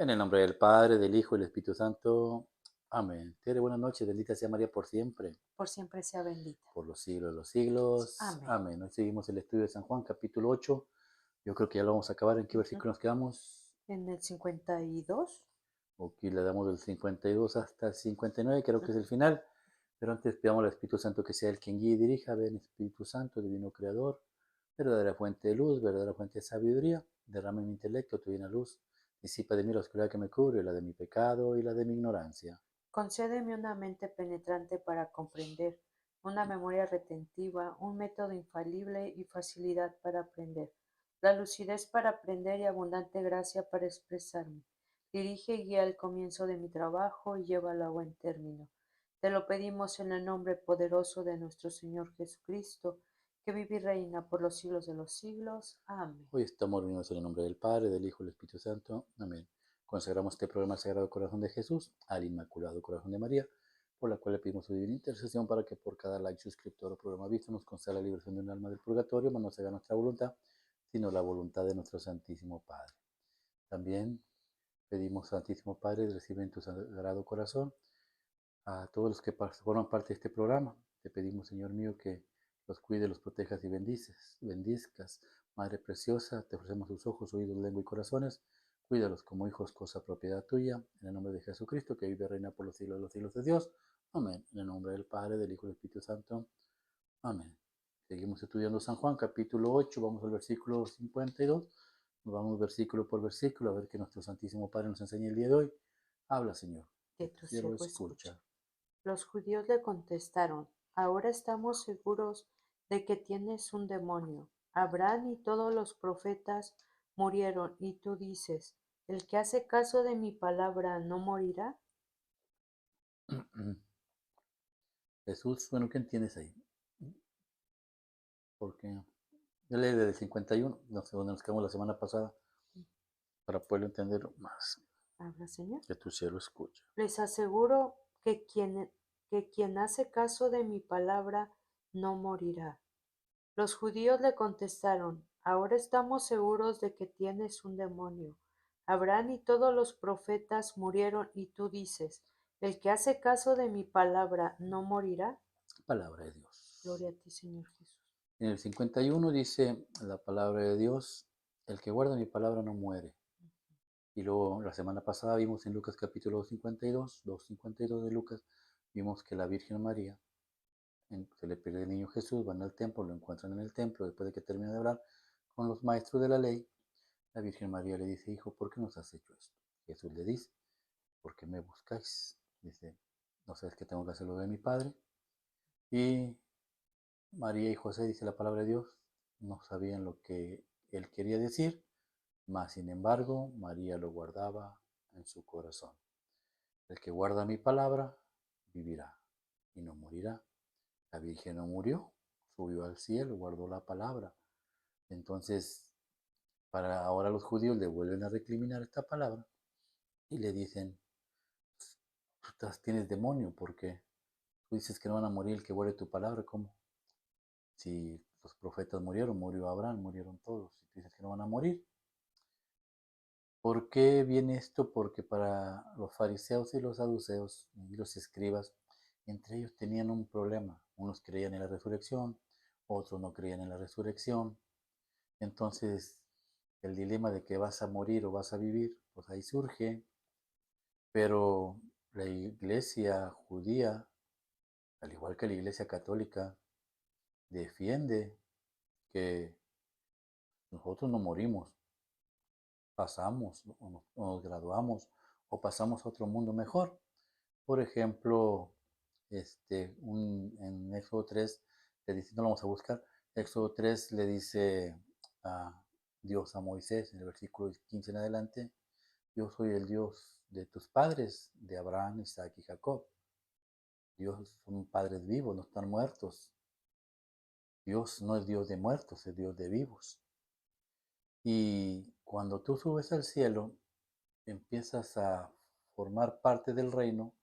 En el nombre del Padre, del Hijo y del Espíritu Santo. Amén. Tere, buenas noches. Bendita sea María por siempre, por siempre sea bendita. por los siglos de los siglos. Amén. Amén. Hoy seguimos el estudio de San Juan, capítulo 8. Yo creo que ya lo vamos a acabar. ¿En qué Ujú. versículo nos quedamos? En el 52. Aquí le damos del 52 hasta el 59, creo que es Ujú. el final. Pero antes pidamos al Espíritu Santo que sea el quien guíe y dirija. Ven, Espíritu Santo, divino Creador, verdadera fuente de luz, verdadera fuente de sabiduría. Derrama en mi intelecto tu divina luz. Disipa de mí la oscuridad que me cubre, la de mi pecado y la de mi ignorancia. Concédeme una mente penetrante para comprender, una memoria retentiva, un método infalible y facilidad para aprender, la lucidez para aprender y abundante gracia para expresarme. Dirige y guía el comienzo de mi trabajo y llévalo a buen término. Te lo pedimos en el nombre poderoso de nuestro Señor Jesucristo, que vive y reina por los siglos de los siglos. Amén. Hoy estamos reunidos en el nombre del Padre, del Hijo y del Espíritu Santo. Amén. Consagramos este programa al Sagrado Corazón de Jesús, al Inmaculado Corazón de María, por la cual le pedimos su divina intercesión para que por cada like, suscriptor o programa visto nos conceda la liberación de un alma del purgatorio, mas no se haga nuestra voluntad, sino la voluntad de nuestro Santísimo Padre. También pedimos, Santísimo Padre, recibe en tu Sagrado Corazón a todos los que forman parte de este programa. Te pedimos, Señor mío, que los cuide, los protejas y bendizcas. Madre preciosa, te ofrecemos tus ojos, oídos, lengua y corazones. Cuídalos como hijos, cosa propiedad tuya. En el nombre de Jesucristo, que vive y reina por los siglos de los siglos de Dios. Amén. En el nombre del Padre, del Hijo y del Espíritu Santo. Amén. Seguimos estudiando San Juan, capítulo 8. Vamos al versículo 52. Nos vamos versículo por versículo a ver qué nuestro Santísimo Padre nos enseña el día de hoy. Habla, Señor, que Que tu tu siervo siervo escucha. escucha. Los judíos le contestaron, ahora estamos seguros de que tienes un demonio. Abraham y todos los profetas murieron, y tú dices, ¿el que hace caso de mi palabra no morirá? Jesús, bueno, ¿qué entiendes ahí? Porque yo leí desde el 51, no sé dónde nos quedamos la semana pasada, para poderlo entender más. Habla, Señor. Que tu cielo escucha. Les aseguro que quien hace caso de mi palabra no morirá. Los judíos le contestaron, ahora estamos seguros de que tienes un demonio. Abraham y todos los profetas murieron y tú dices, ¿el que hace caso de mi palabra no morirá? Palabra de Dios. Gloria a ti, Señor Jesús. En el 51 dice la palabra de Dios, el que guarda mi palabra no muere. Y luego la semana pasada vimos en Lucas capítulo 52, 2:52 de Lucas, vimos que la Virgen María, se le pierde el niño Jesús, van al templo, lo encuentran en el templo, después de que termina de hablar con los maestros de la ley, la Virgen María le dice, hijo, ¿por qué nos has hecho esto? Jesús le dice, ¿por qué me buscáis? Dice, no sabes que tengo que hacerlo de mi Padre. Y María y José, dice la palabra de Dios, no sabían lo que él quería decir, mas sin embargo María lo guardaba en su corazón. El que guarda mi palabra vivirá y no morirá. La Virgen no murió, subió al cielo, guardó la palabra. Entonces, para ahora los judíos le vuelven a recriminar esta palabra y le dicen, tú tienes demonio porque tú dices que no van a morir el que guarde tu palabra, ¿cómo? Si los profetas murieron, murió Abraham, murieron todos, y tú dices que no van a morir. ¿Por qué viene esto? Porque para los fariseos y los saduceos y los escribas, entre ellos tenían un problema. Unos creían en la resurrección, otros no creían en la resurrección. Entonces, el dilema de que vas a morir o vas a vivir, pues ahí surge. Pero la iglesia judía, al igual que la iglesia católica, defiende que nosotros no morimos, pasamos o nos graduamos o pasamos a otro mundo mejor. Por ejemplo, en Éxodo 3 le dice, no lo vamos a buscar, Éxodo 3 le dice a Dios a Moisés en el versículo 15 en adelante, yo soy el Dios de tus padres, de Abraham, Isaac y Jacob. Dios son padres vivos, no están muertos. Dios no es Dios de muertos, es Dios de vivos. Y cuando tú subes al cielo, empiezas a formar parte del reino,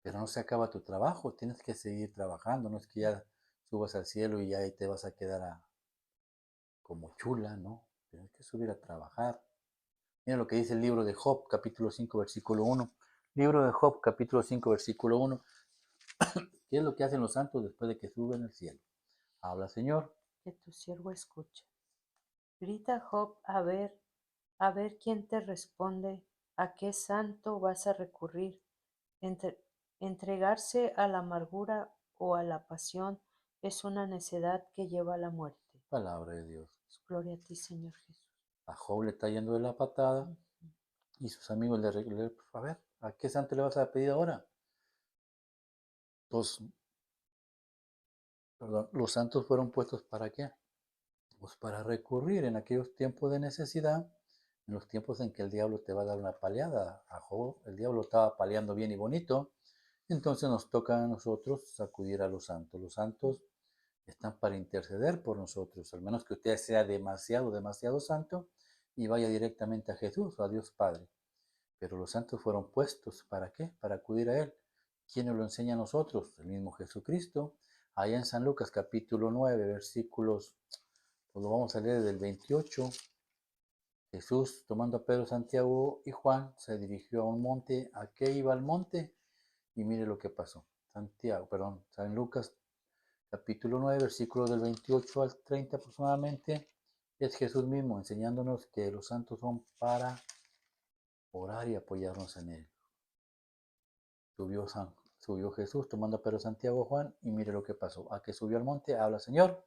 pero no se acaba tu trabajo, tienes que seguir trabajando, no es que ya subas al cielo y ya ahí te vas a quedar como chula, ¿no? Tienes que subir a trabajar. Mira lo que dice el libro de Job, capítulo 5 versículo 1. Libro de Job, capítulo 5 versículo 1. ¿Qué es lo que hacen los santos después de que suben al cielo? Habla, Señor. que tu siervo escucha. Grita Job a ver quién te responde, a qué santo vas a recurrir, Entre- entregarse a la amargura o a la pasión es una necedad que lleva a la muerte. Palabra de Dios. Gloria a ti, Señor Jesús. A Job le está yendo de la patada y sus amigos a ver, ¿a qué santo le vas a pedir ahora? Los, perdón, los santos fueron puestos ¿para qué? Pues para recurrir en aquellos tiempos de necesidad, en los tiempos en que el diablo te va a dar una paleada. A Job, el diablo estaba paleando bien y bonito. Entonces nos toca a nosotros acudir a los santos. Los santos están para interceder por nosotros, al menos que usted sea demasiado, demasiado santo y vaya directamente a Jesús o a Dios Padre. Pero los santos fueron puestos, ¿para qué? Para acudir a Él. ¿Quién nos lo enseña a nosotros? El mismo Jesucristo. Allá en San Lucas capítulo 9, versículos, pues lo vamos a leer del 28. Jesús, tomando a Pedro, Santiago y Juan, se dirigió a un monte. ¿A qué iba al monte? Y mire lo que pasó. San Lucas capítulo 9, versículos del 28 al 30 aproximadamente. Es Jesús mismo enseñándonos que los santos son para orar y apoyarnos en Él. Subió Jesús tomando a Pedro, Santiago, Juan, y mire lo que pasó. A que subió al monte, habla, Señor,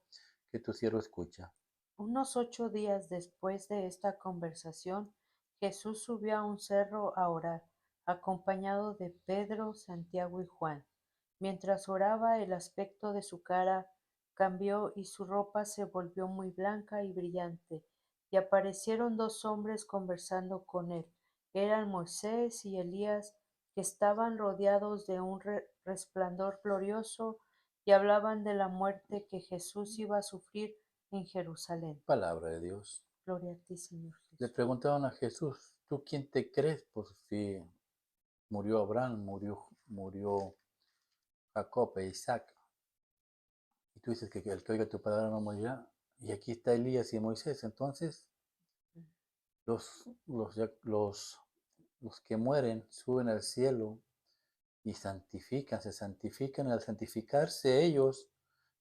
que tu siervo escucha. Unos 8 días después de esta conversación, Jesús subió a un cerro a orar, acompañado de Pedro, Santiago y Juan. Mientras oraba, el aspecto de su cara cambió y su ropa se volvió muy blanca y brillante, y aparecieron 2 hombres conversando con él. Eran Moisés y Elías, que estaban rodeados de un resplandor glorioso y hablaban de la muerte que Jesús iba a sufrir en Jerusalén. Palabra de Dios. Gloria a ti, Señor Le Jesús. preguntaron a Jesús, ¿tú quién te crees? Pues si murió Abraham, murió Jacob e Isaac. Y tú dices que el que oiga tu palabra no morirá. Y aquí está Elías y Moisés. Entonces, los, los, los, los que mueren suben al cielo y se santifican. Al santificarse ellos,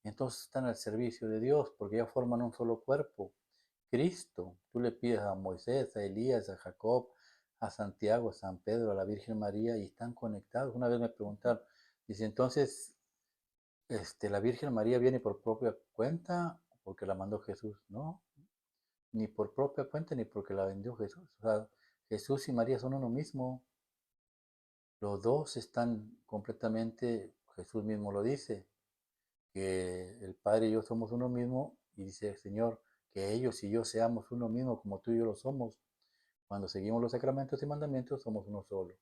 entonces están al servicio de Dios, porque ya forman un solo cuerpo. Cristo, tú le pides a Moisés, a Elías, a Jacob, a Santiago, a San Pedro, a la Virgen María, y están conectados. Una vez me preguntaron, dice, entonces, la Virgen María viene por propia cuenta, porque la mandó Jesús, no, ni por propia cuenta, ni porque la vendió Jesús. O sea, Jesús y María son uno mismo. Los dos están completamente, Jesús mismo lo dice, que el Padre y yo somos uno mismo, y dice, Señor, que ellos y yo seamos uno mismo como tú y yo lo somos. Cuando seguimos los sacramentos y mandamientos, somos uno solo.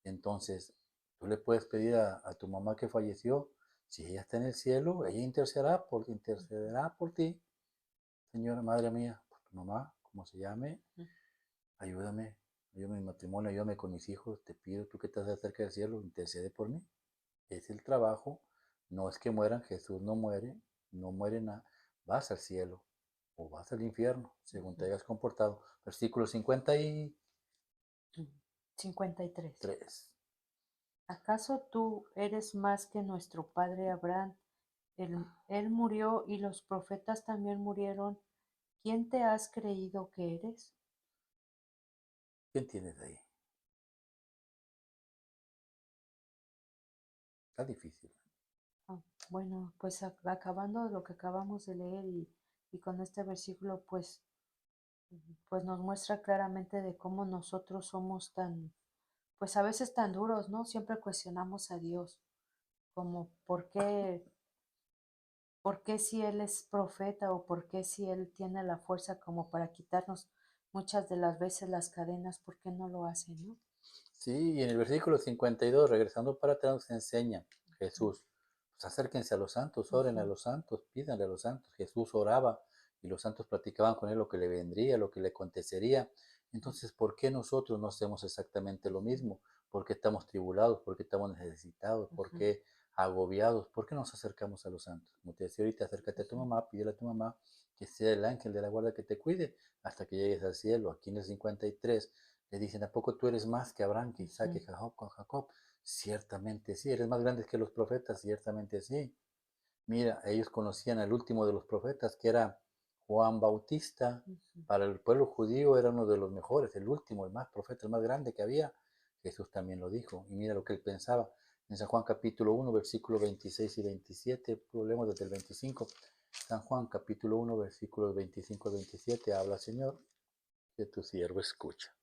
Entonces, tú le puedes pedir a tu mamá que falleció, si ella está en el cielo, ella intercederá por ti. Señora, madre mía, por tu mamá, como se llame, ayúdame, ayúdame en mi matrimonio, ayúdame con mis hijos, te pido, tú que estás cerca del cielo, intercede por mí. Es el trabajo, no es que mueran, Jesús no muere, no muere nada, vas al cielo o vas al infierno, según te hayas comportado. Versículo 53. 53. ¿Acaso tú eres más que nuestro padre Abraham? Él murió y los profetas también murieron. ¿Quién te has creído que eres? ¿Quién tienes ahí? Está difícil. Ah, bueno, pues acabando lo que acabamos de leer y con este versículo, pues nos muestra claramente de cómo nosotros somos tan, pues a veces tan duros, ¿no? Siempre cuestionamos a Dios, como por qué si Él es profeta o por qué si Él tiene la fuerza como para quitarnos muchas de las veces las cadenas, ¿por qué no lo hace, no? Sí, y en el versículo 52, regresando para atrás, nos enseña Jesús, pues acérquense a los santos, oren a Ujú, los santos, pídanle a los santos. Jesús oraba y los santos platicaban con él lo que le vendría, lo que le acontecería. Entonces, ¿por qué nosotros no hacemos exactamente lo mismo? ¿Por qué estamos tribulados? ¿Por qué estamos necesitados? ¿Por ujú, qué agobiados? ¿Por qué nos acercamos a los santos? Como te decía ahorita, acércate a tu ujú, mamá, pídele a tu mamá que sea el ángel de la guarda que te cuide hasta que llegues al cielo. Aquí en el 53 le dicen, ¿a poco tú eres más que Abraham, que Isaac, que Jacob, con Jacob? Ciertamente sí, eres más grande que los profetas, ciertamente sí. Mira, ellos conocían al último de los profetas, que era Juan Bautista. Ujú. Para el pueblo judío era uno de los mejores, el último, el más profeta, el más grande que había. Jesús también lo dijo. Y mira lo que él pensaba. En San Juan capítulo 1, versículos 26 y 27, leemos desde el 25. San Juan capítulo 1, versículos 25 y 27, habla, Señor, que tu siervo escucha.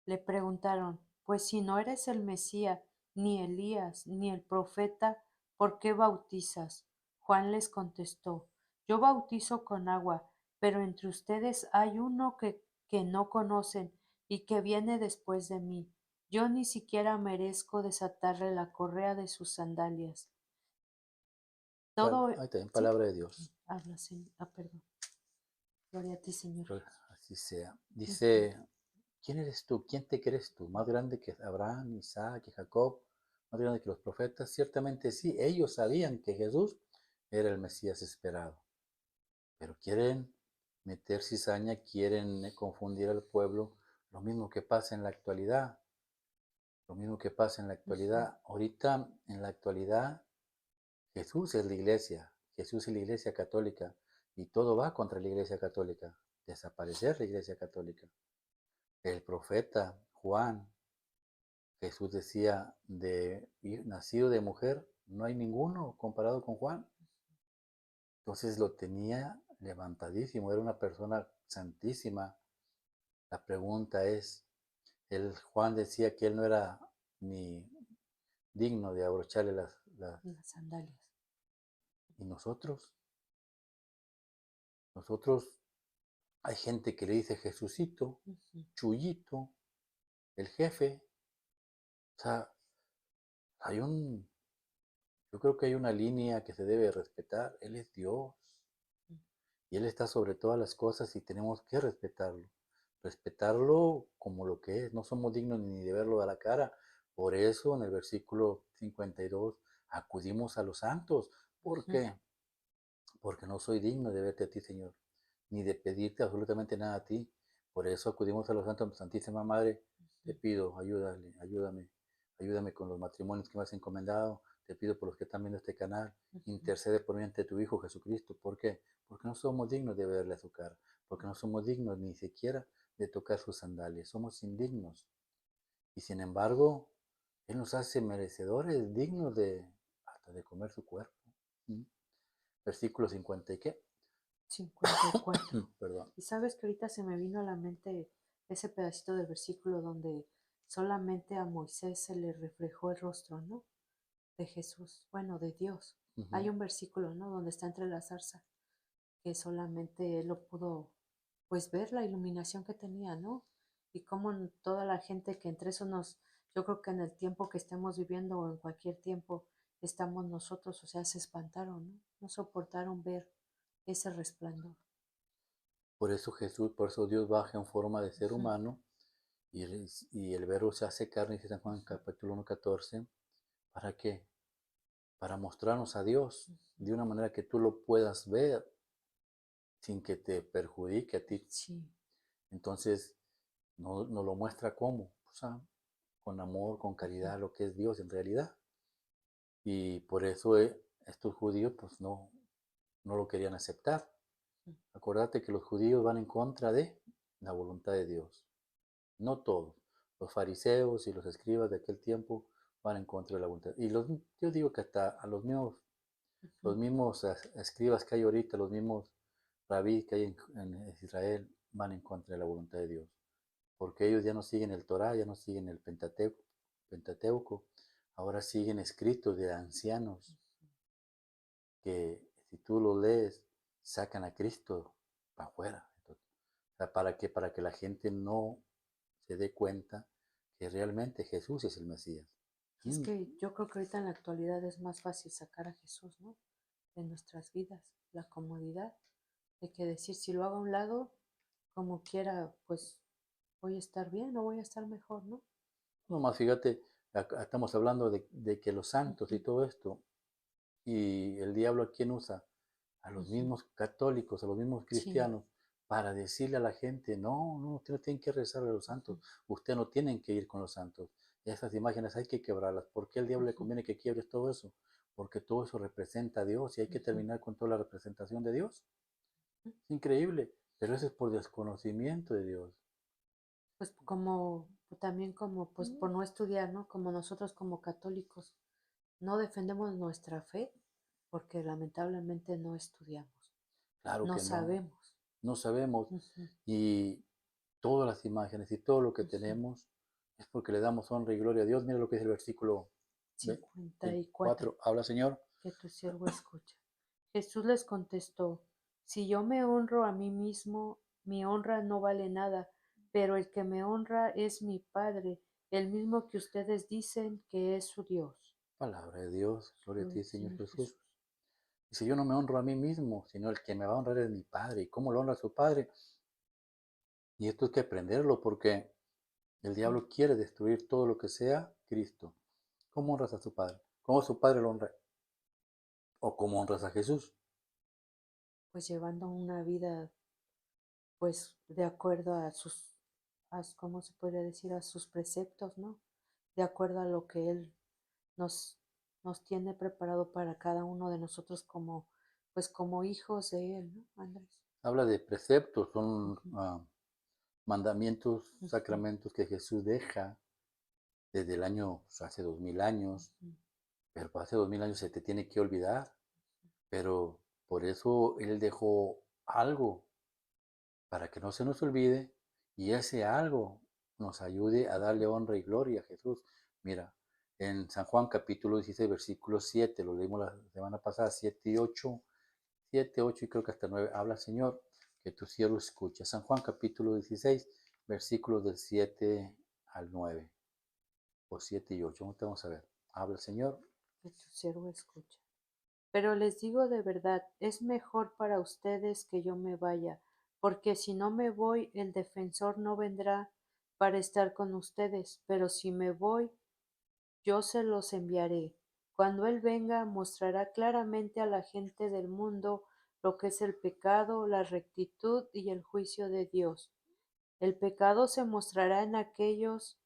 Le preguntaron, pues si no eres el Mesías, ni Elías, ni el profeta, ¿por qué bautizas? Juan les contestó, yo bautizo con agua, pero entre ustedes hay uno que no conocen y que viene después de mí. Yo ni siquiera merezco desatarle la correa de sus sandalias. Todo, Ahí está, en ¿sí? palabra de Dios. Habla, Señor. Ah, perdón. Gloria a ti, Señor. Así sea. Ujú, Dice, ¿quién eres tú? ¿Quién te crees tú? ¿Más grande que Abraham, Isaac y Jacob? ¿Más grande que los profetas? Ciertamente sí, ellos sabían que Jesús era el Mesías esperado, pero quieren meter cizaña, quieren confundir al pueblo, lo mismo que pasa en la actualidad, lo mismo que pasa en la ujú, actualidad. Ahorita, en la actualidad, Jesús es la iglesia, Jesús es la iglesia católica, y todo va contra la iglesia católica, desaparecer la iglesia católica. El profeta Juan, Jesús decía, nacido de mujer, no hay ninguno comparado con Juan. Entonces lo tenía levantadísimo, era una persona santísima. La pregunta es, Juan decía que él no era ni digno de abrocharle las sandalias. ¿Y nosotros, hay gente que le dice Jesucito, Ujú, Chuyito, el jefe. O sea, hay un, yo creo que hay una línea que se debe respetar. Él es Dios ujú, y Él está sobre todas las cosas y tenemos que respetarlo. Respetarlo como lo que es. No somos dignos ni de verlo a la cara. Por eso en el versículo 52 acudimos a los santos. ¿Por ujú, qué? Porque no soy digno de verte a ti, Señor, ni de pedirte absolutamente nada a ti. Por eso acudimos a los santos, Santísima Madre, te pido, ayúdame con los matrimonios que me has encomendado, te pido por los que están viendo este canal, ujú. intercede por mí ante tu Hijo Jesucristo. ¿Por qué? Porque no somos dignos de verle a su cara, porque no somos dignos ni siquiera de tocar sus sandalias, somos indignos. Y sin embargo, Él nos hace merecedores, dignos de hasta de comer su cuerpo. ¿Mm? Versículo 50 y qué, 54. perdón. Y sabes que ahorita se me vino a la mente ese pedacito del versículo donde solamente a Moisés se le reflejó el rostro, ¿no? De Jesús, bueno, de Dios. Hay Ujú. un versículo, ¿no? Donde está entre la zarza, que solamente él lo pudo, pues, ver la iluminación que tenía, ¿no? Y cómo toda la gente que entre eso nos, yo creo que en el tiempo que estemos viviendo o en cualquier tiempo estamos nosotros, o sea, se espantaron, ¿no? No soportaron ver ese resplandor. Por eso Jesús, por eso Dios baja en forma de ser Ujú, humano y el verbo se hace carne, dice San Juan ujú, capítulo 1:14. ¿Para qué? Para mostrarnos a Dios ujú. de una manera que tú lo puedas ver sin que te perjudique a ti. Sí. Entonces, no lo muestra cómo, o sea, con amor, con Ujú, caridad, lo que es Dios en realidad. Y por eso estos judíos pues no lo querían aceptar. ujú. Acuérdate que los judíos van en contra de la voluntad de Dios. No todos. Los fariseos y los escribas de aquel tiempo van en contra de la voluntad. Yo digo que hasta a Ujú. los mismos escribas que hay ahorita, los mismos rabí que hay en Israel, van en contra de la voluntad de Dios. Porque ellos ya no siguen el Torah, ya no siguen el Pentateuco, ahora siguen escritos de ancianos que si tú lo lees, sacan a Cristo para afuera. O sea, para que la gente no se dé cuenta que realmente Jesús es el Mesías. Y es Mm. que yo creo que ahorita en la actualidad es más fácil sacar a Jesús, ¿no? De nuestras vidas, la comodidad, de que decir si lo hago a un lado, como quiera, pues voy a estar bien o voy a estar mejor, ¿no? Nomás fíjate, Acá estamos hablando de que los santos y Ujú, todo esto, y el diablo a quién usa, a los ujú. mismos católicos, a los mismos Sí. cristianos, para decirle a la gente, no, no, usted no tiene que rezar a los Ujú, santos, usted no tiene que ir con los santos. Esas imágenes hay que quebrarlas. ¿Por qué al diablo le ujú, conviene que quiebres todo eso? Porque todo eso representa a Dios y hay que ujú, terminar con toda la representación de Dios. ujú. Es increíble, pero eso es por desconocimiento de Dios. Pues como también como pues Mm. por no estudiar, ¿no? Como nosotros como católicos no defendemos nuestra fe porque lamentablemente no estudiamos, Claro no que no, sabemos. no sabemos. Ujú, Y todas las imágenes y todo lo que ujú. tenemos es porque le damos honra y gloria a Dios. Mira lo que es el versículo 54. 24. Habla, Señor. Que tu siervo escucha. Jesús les contestó, si yo me honro a mí mismo, mi honra no vale nada, pero el que me honra es mi Padre, el mismo que ustedes dicen que es su Dios. Palabra de Dios. Gloria a Gloria ti, a ti, Señor Señor Jesús. Jesús. Dice, yo no me honro a mí mismo, sino el que me va a honrar es mi Padre. ¿Y cómo lo honra su Padre? Y esto hay que aprenderlo porque el Ujú. diablo quiere destruir todo lo que sea Cristo. ¿Cómo honras a su Padre? ¿Cómo su Padre lo honra? ¿O cómo honras a Jesús? Pues llevando una vida, pues de acuerdo a ¿cómo se podría decir? A sus preceptos, ¿no? De acuerdo a lo que Él nos, nos tiene preparado para cada uno de nosotros como, pues como hijos de Él, ¿no, Andrés? Habla de preceptos, son Ujú, mandamientos, ujú, sacramentos que Jesús deja desde el año, pues, hace 2000 años, ujú, pero hace 2000 años se te tiene que olvidar, pero por eso Él dejó algo para que no se nos olvide y ese algo nos ayude a darle honra y gloria a Jesús. Mira, en San Juan capítulo 16, versículo 7, lo leímos la semana pasada, 7 y 8, 7, 8 y creo que hasta 9, habla Señor, que tu siervo escucha. San Juan capítulo 16, versículos del 7 al 9, o 7 y 8, vamos a ver. Habla Señor. que tu siervo escucha. Pero les digo de verdad, es mejor para ustedes que yo me vaya, porque si no me voy, el defensor no vendrá para estar con ustedes, pero si me voy, yo se los enviaré. Cuando Él venga, mostrará claramente a la gente del mundo lo que es el pecado, la rectitud y el juicio de Dios. El pecado se mostrará en aquellos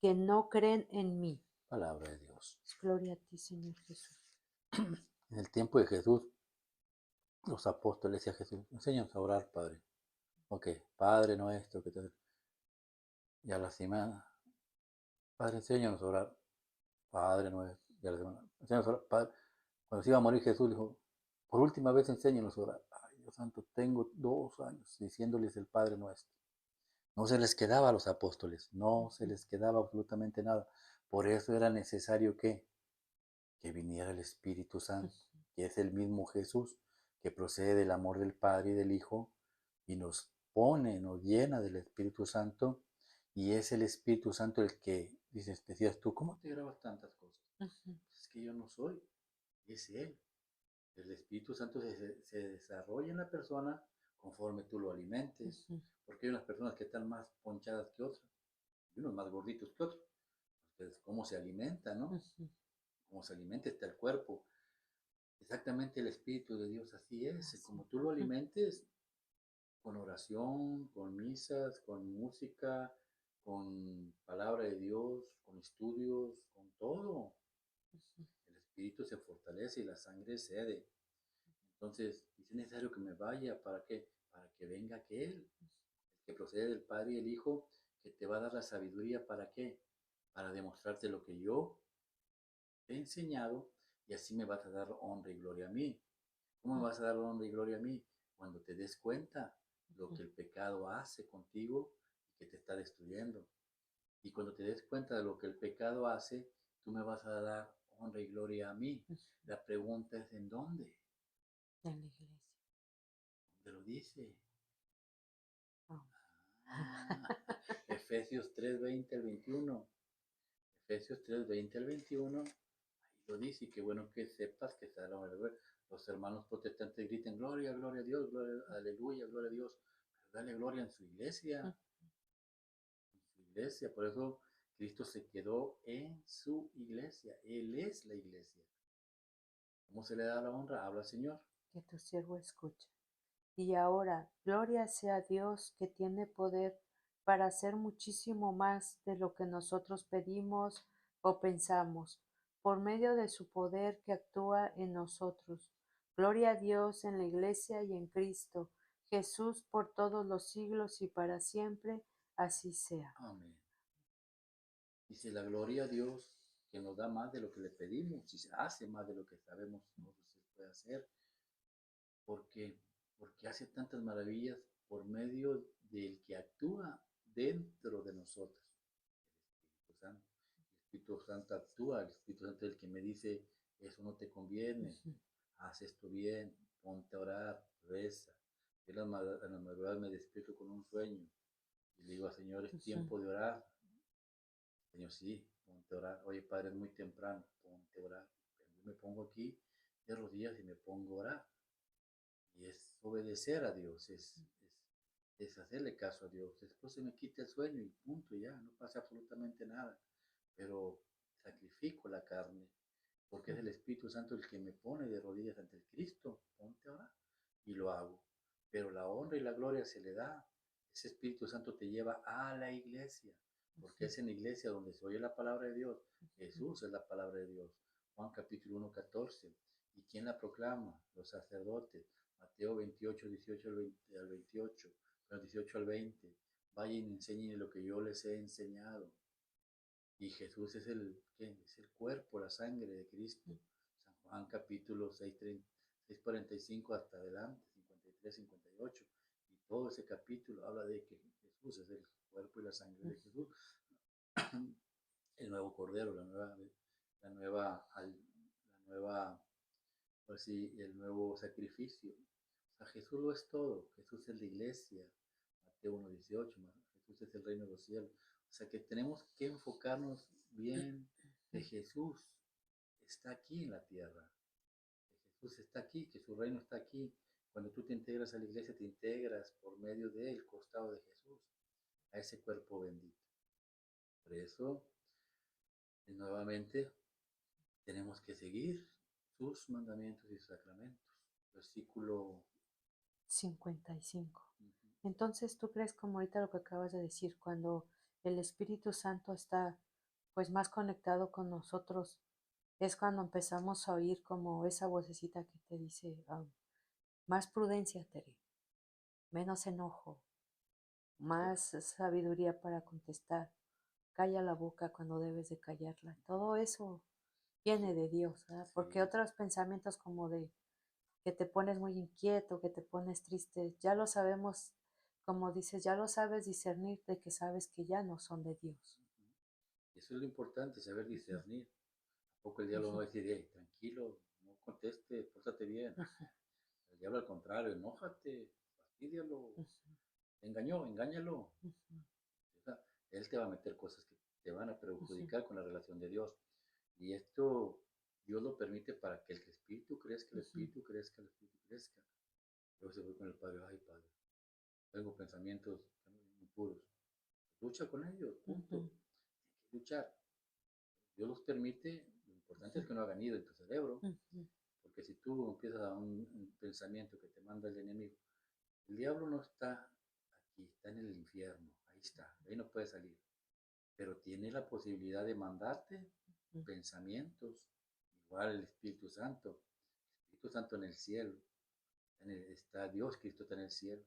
que no creen en mí. Palabra de Dios. Gloria a ti, Señor Jesús. En el tiempo de Jesús, los apóstoles decían a Jesús, enséñanos a orar, Padre. Ok, Padre nuestro, que te... Y a la semana, Padre, enséñanos a orar. Padre nuestro. Y a la semana, enséñanos a orar. Padre. Cuando se iba a morir Jesús dijo, por última vez enséñanos a orar. Ay, Dios santo, tengo 2 años diciéndoles el Padre nuestro. No se les quedaba a los apóstoles, no se Ujú, les quedaba absolutamente nada. Por eso era necesario que viniera el Espíritu Santo, ujú, que es el mismo Jesús, que procede del amor del Padre y del Hijo, y nos pone, nos llena del Espíritu Santo, y es el Espíritu Santo el que, dices, decías tú, ¿cómo te grabas tantas cosas? ujú, Es que yo no soy, es Él. El Espíritu Santo se desarrolla en la persona conforme tú lo alimentes, ujú, porque hay unas personas que están más ponchadas que otras, y unos más gorditos que otros. Entonces, ¿cómo se alimenta, no? ujú. Cómo se alimenta está el cuerpo. Exactamente el Espíritu de Dios así es. Así. Como tú lo Ujú, alimentes con oración, con misas, con música, con palabra de Dios, con estudios, con todo. ujú, El espíritu se fortalece y la sangre cede. Entonces, es necesario que me vaya. ¿Para qué? Para que venga aquel, el que procede del Padre y el Hijo, que te va a dar la sabiduría. ¿Para qué? Para demostrarte lo que yo te he enseñado y así me vas a dar honra y gloria a mí. ¿Cómo me ujú, vas a dar honra y gloria a mí? Cuando te des cuenta lo ujú, que el pecado hace contigo y que te está destruyendo. Y cuando te des cuenta de lo que el pecado hace, tú me vas a dar honra y gloria a mí. ujú. La pregunta es ¿en dónde? En la iglesia. ¿Dónde lo dice? Oh. Ah, Efesios 3:20 al 21. Efesios 3:20 al 21. Ahí lo dice, y qué bueno que sepas que está la verdad. Los hermanos protestantes griten gloria, gloria a Dios, gloria, aleluya, gloria a Dios. Pero dale gloria en su iglesia, Ujú, en su iglesia. Por eso Cristo se quedó en su iglesia. Él es la iglesia. ¿Cómo se le da la honra? Habla Señor. Que tu siervo escuche. Y ahora, gloria sea a Dios que tiene poder para hacer muchísimo más de lo que nosotros pedimos o pensamos, por medio de su poder que actúa en nosotros. Gloria a Dios en la Iglesia y en Cristo Jesús por todos los siglos y para siempre, así sea. Amén. Dice la gloria a Dios que nos da más de lo que le pedimos y se hace más de lo que sabemos nosotros se puede hacer. Porque hace tantas maravillas por medio del que actúa dentro de nosotros, el Espíritu Santo. El Espíritu Santo actúa, el Espíritu Santo es el que me dice, eso no te conviene, haz esto bien, ponte a orar, reza. Yo en las madrugadas me despierto con un sueño y le digo, Señor, es tiempo de orar. Señor, sí, ponte a orar. Oye, Padre, es muy temprano, ponte a orar. Yo me pongo aquí de rodillas y me pongo a orar. Y es obedecer a Dios, es hacerle caso a Dios. Después se me quita el sueño y punto, ya, no pasa absolutamente nada. Pero sacrifico la carne, porque es el Espíritu Santo el que me pone de rodillas ante el Cristo. Ponte ahora y lo hago. Pero la honra y la gloria se le da. Ese Espíritu Santo te lleva a la iglesia, porque es en la iglesia donde se oye la palabra de Dios. Jesús es la palabra de Dios. Juan capítulo 1, 14. ¿Y quién la proclama? Los sacerdotes. Mateo 28, 18 al 28, 18 al 20. Vayan y enseñen lo que yo les he enseñado. Y Jesús es es el cuerpo, la sangre de Cristo. San Juan capítulo 6, 45 hasta adelante, 53, 58. Y todo ese capítulo habla de que Jesús es el cuerpo y la sangre de Jesús. El nuevo cordero, la nueva, pues sí, el nuevo sacrificio. O sea, Jesús lo es todo. Jesús es la iglesia. Mateo 1:18. Jesús es el reino de los cielos. O sea que tenemos que enfocarnos bien que Jesús está aquí en la tierra. Que Jesús está aquí, que su reino está aquí. Cuando tú te integras a la iglesia, te integras por medio del costado de Jesús, a ese cuerpo bendito. Por eso, nuevamente, tenemos que seguir sus mandamientos y sus sacramentos. Versículo 55. Entonces, ¿tú crees, como ahorita lo que acabas de decir, cuando el Espíritu Santo está pues más conectado con nosotros, es cuando empezamos a oír como esa vocecita que te dice, más prudencia, Tere, menos enojo, más sabiduría para contestar, calla la boca cuando debes de callarla? Todo eso viene de Dios, ¿verdad? Porque otros pensamientos como de que te pones muy inquieto, que te pones triste, ya lo sabemos, como dices, ya lo sabes discernir de que sabes que ya no son de Dios. Eso es lo importante, saber discernir. ¿A poco el diablo no va a decir, hey, tranquilo, no conteste, pórtate bien? El diablo al contrario, enójate, fastidialo, engáñalo. O sea, él te va a meter cosas que te van a perjudicar con la relación de Dios. Y esto Dios lo permite para que el espíritu crezca, el espíritu crezca, el espíritu crezca. Luego se fue con el Padre, ay Padre, tengo pensamientos impuros. Lucha con ellos, punto. Hay que luchar. Dios los permite, lo importante es que no hagan nido en tu cerebro, porque si tú empiezas a un pensamiento que te manda el enemigo, el diablo no está aquí, está en el infierno, ahí está, ahí no puede salir, pero tiene la posibilidad de mandarte pensamientos, igual el Espíritu Santo en el cielo, está Dios, Cristo está en el cielo,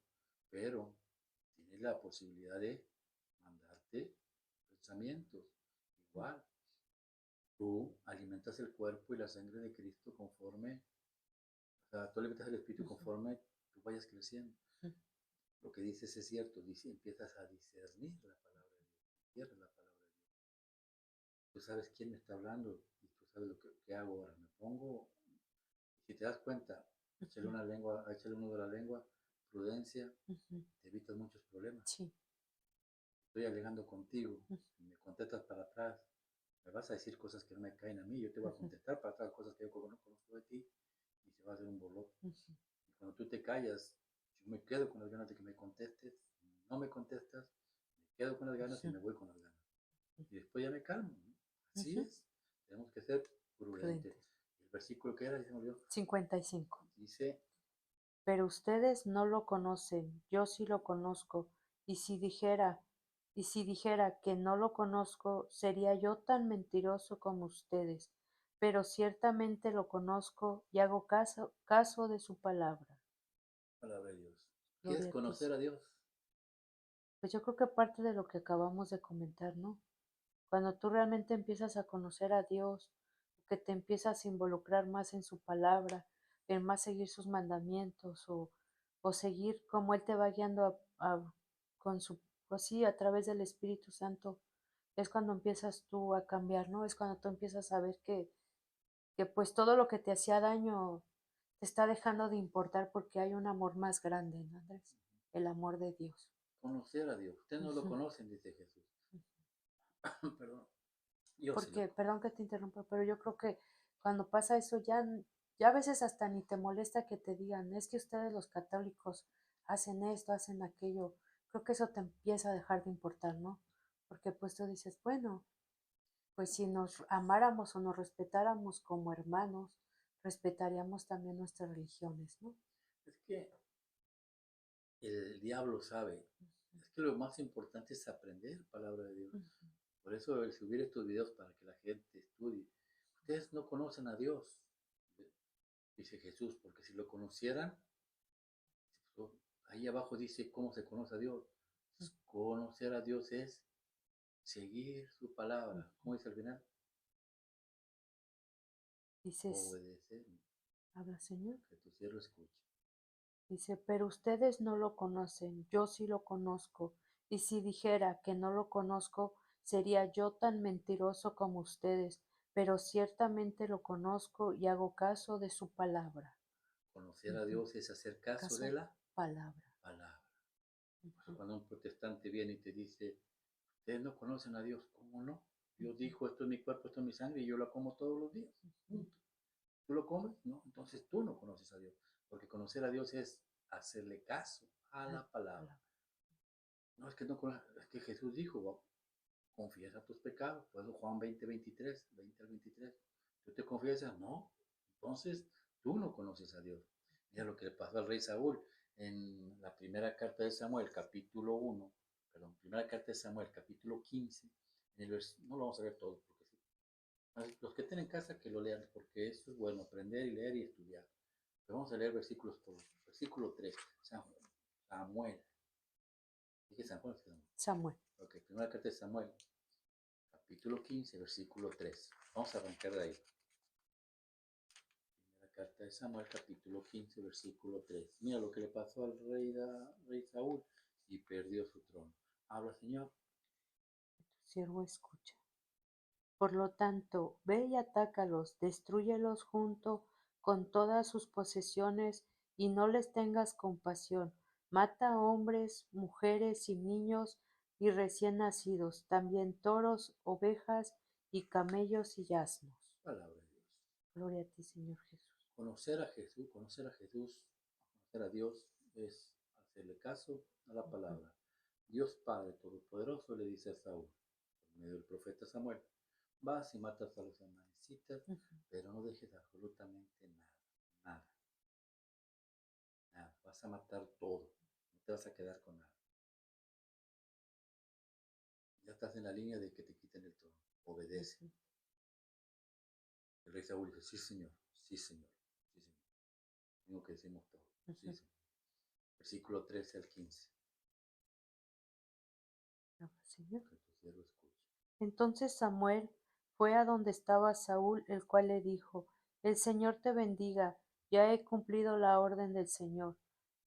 pero tiene la posibilidad de mandarte pensamientos, igual. Tú alimentas el cuerpo y la sangre de Cristo conforme, o sea, tú alimentas el Espíritu conforme tú vayas creciendo. Lo que dices es cierto, empiezas a discernir la palabra de Dios, cierras la palabra de Dios. Tú sabes quién me está hablando y tú sabes lo que hago ahora. Me pongo, si te das cuenta, échale uno de la lengua, prudencia, te evitas muchos problemas. Sí. Estoy alegando contigo y me contestas para atrás. Me vas a decir cosas que no me caen a mí, yo te voy a contestar para atrás cosas que yo no conozco de ti y se va a hacer un bolote. Y cuando tú te callas, yo me quedo con las ganas de que me contestes, no me contestas, me quedo con las ganas y me voy con las ganas. y después ya me calmo, ¿no? Así Ujú. es. Tenemos que ser prudentes. Prudentes. El versículo que era, ya se me olvidó, 55. dice, Pero ustedes no lo conocen, yo sí lo conozco, y si dijera, y si dijera que no lo conozco, sería yo tan mentiroso como ustedes, pero ciertamente lo conozco y hago caso de su palabra. palabra de Dios. ¿Qué es Gloria a ti. conocer a Dios? Pues yo creo que parte de lo que acabamos de comentar, ¿no? Cuando tú realmente empiezas a conocer a Dios, que te empiezas a involucrar más en su palabra, en más seguir sus mandamientos o seguir como Él te va guiando con su, pues sí, a través del Espíritu Santo, es cuando empiezas tú a cambiar, ¿no? Es cuando tú empiezas a ver que pues todo lo que te hacía daño te está dejando de importar porque hay un amor más grande, ¿no, Andrés? El amor de Dios. Conocer a Dios. Ustedes no lo Ujú. conocen, dice Jesús. Perdón. Yo sí lo Porque, conozco. perdón que te interrumpa, pero yo creo que cuando pasa eso ya a veces hasta ni te molesta que te digan, es que ustedes los católicos hacen esto, hacen aquello. Creo que eso te empieza a dejar de importar, ¿no? Porque pues tú dices, bueno, pues si nos amáramos o nos respetáramos como hermanos, respetaríamos también nuestras religiones, ¿no? Es que el diablo sabe. Es que lo más importante es aprender palabra de Dios. Ujú. Por eso el subir estos videos para que la gente estudie. Ustedes no conocen a Dios, dice Jesús, porque si lo conocieran, ahí abajo dice cómo se conoce a Dios. Conocer a Dios es seguir su palabra. ¿Cómo dice al final? Dices, Obedecer, habla Señor. que tu siervo escuche. Dice, pero ustedes no lo conocen, yo sí lo conozco, y si dijera que no lo conozco, sería yo tan mentiroso como ustedes, pero ciertamente lo conozco y hago caso de su palabra. Conocer a Ujú. Dios es hacer caso de Caso, la palabra. palabra. Por eso Ujú. cuando un protestante viene y te dice, ustedes no conocen a Dios, ¿cómo no? Dios dijo, esto es mi cuerpo, esto es mi sangre y yo lo como todos los días. Ujú. Punto. ¿Tú lo comes? No. Entonces tú no conoces a Dios. Porque conocer a Dios es hacerle caso a Ah, la palabra. palabra. No, es que no es que Jesús dijo, confiesa tus pecados. Por eso Juan 20, 23, 20 al 23. ¿Tú te confiesas? No. Entonces tú no conoces a Dios. Mira lo que le pasó al rey Saúl en la primera carta de Samuel, capítulo 1, perdón, primera carta de Samuel, capítulo 15. No lo vamos a ver todo, porque sí. Los que tienen casa que lo lean, porque esto es bueno, aprender y leer y estudiar. Pero vamos a leer versículos por versículo 3. Samuel. Dije Samuel. Samuel. Ok, primera carta de Samuel, capítulo 15, versículo 3. Vamos a arrancar de ahí. Primera carta de Samuel, capítulo 15, versículo 3. Mira lo que le pasó al rey Saúl y perdió su trono. Habla, Señor. Tu siervo escucha. Por lo tanto, ve y atácalos, destrúyelos junto con todas sus posesiones, y no les tengas compasión. Mata hombres, mujeres y niños y recién nacidos, también toros, ovejas y camellos y asnos. Palabra de Dios. Gloria a ti, Señor Jesús. Conocer a Jesús, conocer a Dios es hacerle caso a la Ujú. palabra. Dios Padre Todopoderoso le dice a Saúl, por medio del profeta Samuel, vas y matas a los amanecitas, Ujú. pero no dejes absolutamente nada, nada, nada. Vas a matar todo, no te vas a quedar con nada. Ya estás en la línea de que te quiten el trono. Obedece. Ujú. El rey Saúl dice, sí, señor, sí, señor, sí, señor. Mismo que decimos todo, sí, Ujú. señor. Versículo 13 al 15. Habla, Señor. Que tu siervo escuche. Entonces Samuel fue a donde estaba Saúl, el cual le dijo, El Señor te bendiga, ya he cumplido la orden del Señor.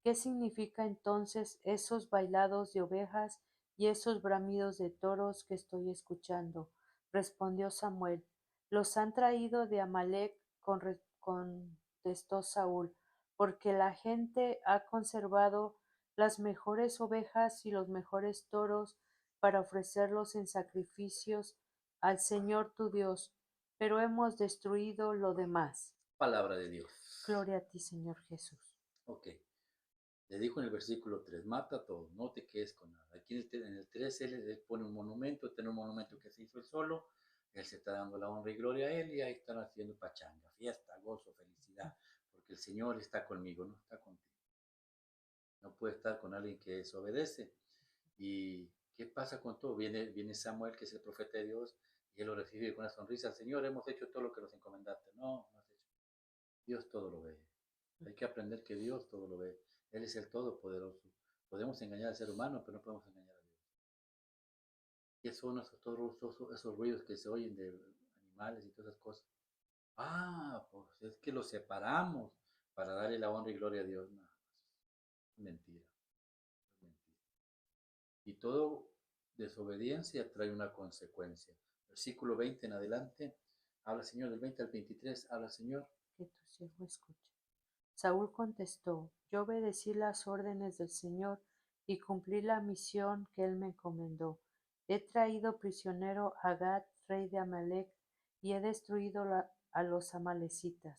¿Qué significa entonces esos bailados de ovejas y esos bramidos de toros que estoy escuchando? Respondió Samuel, los han traído de Amalec, contestó Saúl, porque la gente ha conservado las mejores ovejas y los mejores toros para ofrecerlos en sacrificios al Señor tu Dios, pero hemos destruido lo demás. Palabra de Dios. Gloria a ti, Señor Jesús. Ok. Le dijo en el versículo 3, mata a todos, no te quedes con nada. Aquí en el 3 él pone un monumento, tiene un monumento que se hizo él solo, él se está dando la honra y gloria a él y ahí están haciendo pachanga, fiesta, gozo, felicidad, porque el Señor está conmigo, no está contigo. No puede estar con alguien que desobedece. ¿Y qué pasa con todo? Viene Samuel, que es el profeta de Dios, y él lo recibe con una sonrisa. Señor, hemos hecho todo lo que nos encomendaste. No, no has hecho. Dios todo lo ve. Hay que aprender que Dios todo lo ve. Él es el Todopoderoso. Podemos engañar al ser humano, pero no podemos engañar a Dios. ¿Qué son esos ruidos que se oyen de animales y todas esas cosas? Ah, pues es que los separamos para darle la honra y gloria a Dios. No, es mentira, es mentira. Y todo desobediencia trae una consecuencia. Versículo 20 en adelante, habla Señor, del 20 al 23, habla Señor. Que tu siervo escuche. Saúl contestó: Yo obedecí las órdenes del Señor y cumplí la misión que él me encomendó. He traído prisionero a Gat, rey de Amalec, y he destruido a los amalecitas.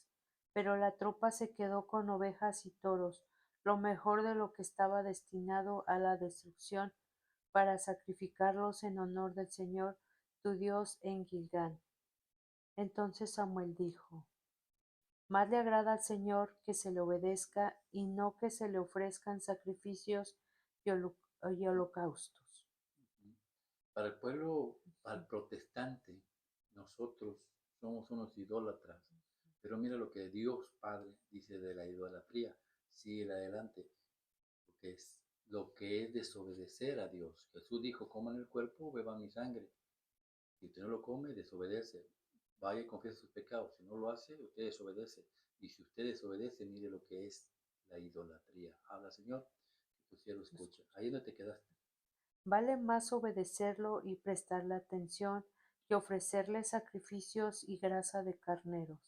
Pero la tropa se quedó con ovejas y toros, lo mejor de lo que estaba destinado a la destrucción, para sacrificarlos en honor del Señor tu Dios en Gilgal. Entonces Samuel dijo: Más le agrada al Señor que se le obedezca y no que se le ofrezcan sacrificios y holocaustos. Para el pueblo, al protestante, nosotros somos unos idólatras. Pero mira lo que Dios Padre dice de la idolatría. Sigue adelante, porque es lo que es desobedecer a Dios. Jesús dijo, coman el cuerpo, beban mi sangre. Si usted no lo come, desobedece. Vaya y confiese sus pecados. Si no lo hace, usted desobedece. Y si usted desobedece, mire lo que es la idolatría. Habla, Señor, que tu siervo escucha. Ahí no te quedaste. Vale más obedecerlo y prestarle atención que ofrecerle sacrificios y grasa de carneros.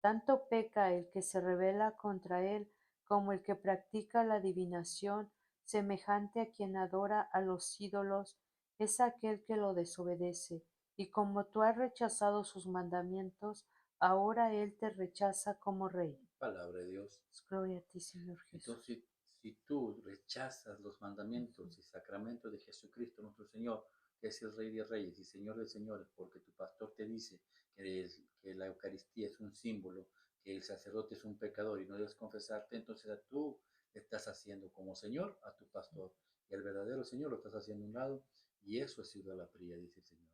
Tanto peca el que se rebela contra él como el que practica la adivinación, semejante a quien adora a los ídolos, es aquel que lo desobedece. Y como tú has rechazado sus mandamientos, ahora él te rechaza como rey. Palabra de Dios. Gloria a ti, Señor Jesús. Entonces, si tú rechazas los mandamientos y sacramentos de Jesucristo nuestro Señor, que es el Rey de Reyes y Señor de Señores, porque tu pastor te dice que la Eucaristía es un símbolo, que el sacerdote es un pecador y no debes confesarte, entonces tú estás haciendo como Señor a tu pastor, y el verdadero Señor lo estás haciendo a un lado, y eso es idolatría, dice el Señor.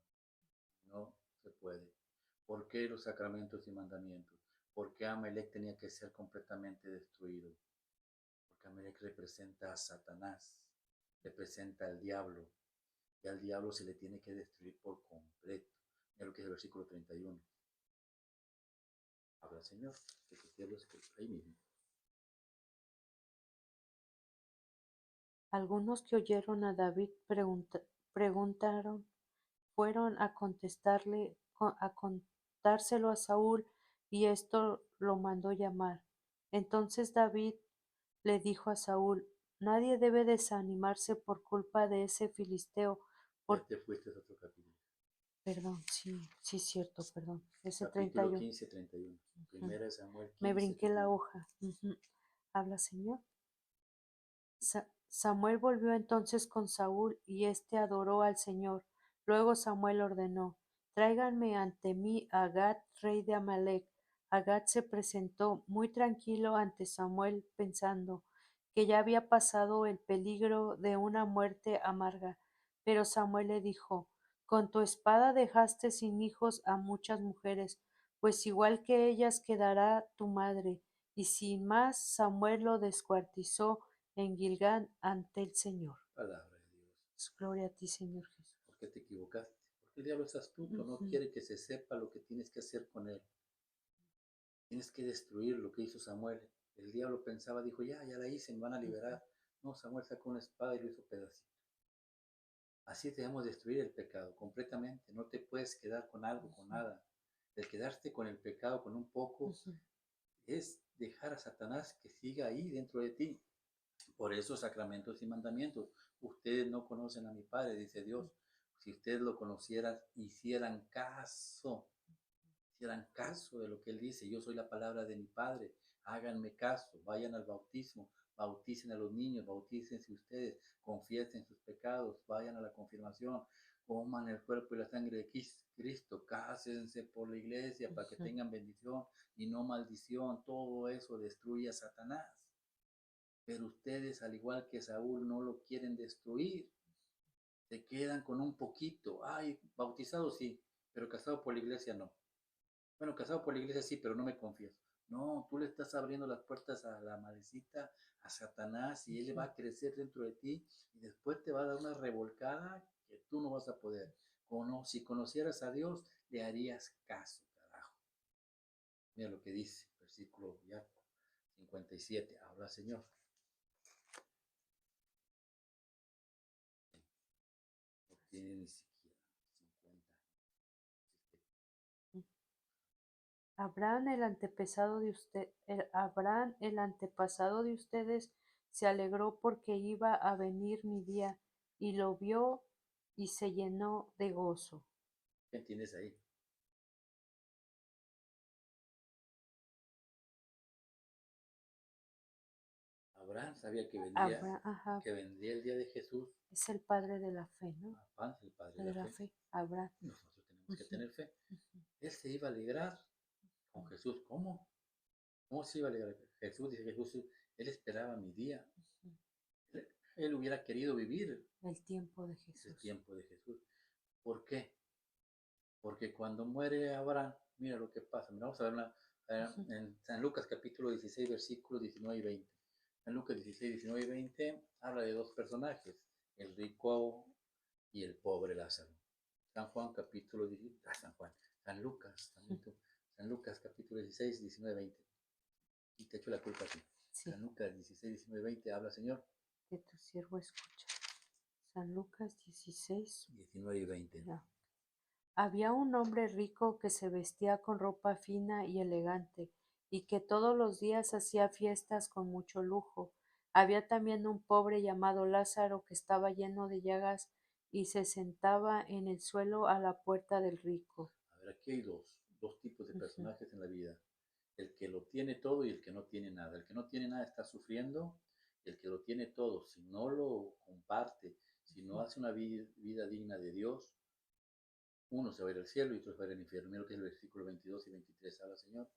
No se puede. ¿Por qué los sacramentos y mandamientos? ¿Por qué Amalek tenía que ser completamente destruido? Porque Amalek representa a Satanás, representa al diablo, y al diablo se le tiene que destruir por completo. Mira lo que es el versículo 31. Habla Señor, que tu siervo escucha ahí mismo. Algunos que oyeron a David preguntaron, fueron a contárselo a Saúl, y esto lo mandó llamar. Entonces David le dijo a Saúl: Nadie debe desanimarse por culpa de ese filisteo, Ya te fuiste a otro capítulo. Perdón, sí, cierto, perdón. Ese Capítulo 31. 15, 31. Primera de Samuel 15, Me brinqué la 31. hoja. Habla, Señor. Samuel volvió entonces con Saúl, y éste adoró al Señor. Luego Samuel ordenó: Tráiganme ante mí a Gat, rey de Amalec. Agat se presentó muy tranquilo ante Samuel, pensando que ya había pasado el peligro de una muerte amarga. Pero Samuel le dijo: Con tu espada dejaste sin hijos a muchas mujeres, pues igual que ellas quedará tu madre. Y sin más, Samuel lo descuartizó en Gilgal ante el Señor. Palabra de Dios. Gloria a ti, Señor Jesús. ¿Por qué te equivocaste? Porque el diablo es astuto, no quiere que se sepa lo que tienes que hacer con él. Tienes que destruir lo que hizo Samuel. El diablo pensaba, dijo, ya la hice, me van a liberar. No, Samuel sacó una espada y lo hizo pedacito. Así debemos destruir el pecado completamente. No te puedes quedar con algo, con nada. El quedarte con el pecado, con un poco, es dejar a Satanás que siga ahí dentro de ti. Por eso sacramentos y mandamientos. Ustedes no conocen a mi Padre, dice Dios. Si ustedes lo conocieran, hicieran caso de lo que Él dice. Yo soy la palabra de mi Padre. Háganme caso, vayan al bautismo, bauticen a los niños, bautícense ustedes, confiesen sus pecados, vayan a la confirmación, coman el cuerpo y la sangre de Cristo, cásense por la iglesia para que tengan bendición y no maldición. Todo eso destruye a Satanás. Pero ustedes, al igual que Saúl, no lo quieren destruir. Se quedan con un poquito. Ay, bautizado sí, pero casado por la iglesia no. Bueno, casado por la iglesia sí, pero no me confieso. No, tú le estás abriendo las puertas a la malecita, a Satanás, y él va a crecer dentro de ti y después te va a dar una revolcada que tú no vas a poder. Si conocieras a Dios, le harías caso, carajo. Mira lo que dice, versículo ya 57. Habla, Señor. No tiene ni siquiera 50. Abraham, el antepasado de ustedes, se alegró porque iba a venir mi día, y lo vio y se llenó de gozo. ¿Qué tienes ahí? Abraham sabía que vendría el día de Jesús. Es el padre de la fe, ¿no? El padre de la fe. Abraham. Nosotros tenemos que tener fe. Él se iba a alegrar con Jesús. ¿Cómo? ¿Cómo se iba a alegrar? Jesús dice, él esperaba mi día. Él hubiera querido vivir el tiempo de ese Jesús. tiempo de Jesús. ¿Por qué? Porque cuando muere Abraham, mira lo que pasa. Mira, vamos a ver en San Lucas capítulo 16, versículos 19 y 20. En Lucas 16, 19 y 20 habla de dos personajes, el rico y el pobre Lázaro. San Juan capítulo 16, San Lucas, San Lucas capítulo 16, 19, 20. Y te echo la culpa a ti. Sí. San Lucas 16, 19, 20 habla, Señor. Que tu siervo escucha. San Lucas 16, 19 y 20. No. Había un hombre rico que se vestía con ropa fina y elegante, y que todos los días hacía fiestas con mucho lujo. Había también un pobre llamado Lázaro que estaba lleno de llagas y se sentaba en el suelo a la puerta del rico. A ver, aquí hay dos tipos de personajes en la vida. El que lo tiene todo y el que no tiene nada. El que no tiene nada está sufriendo, y el que lo tiene todo, si no lo comparte, si no hace una vida digna de Dios, uno se va a ir al cielo y otro se va a ir al infierno. Mira lo que es el versículo 22 y 23. Habla, Señor.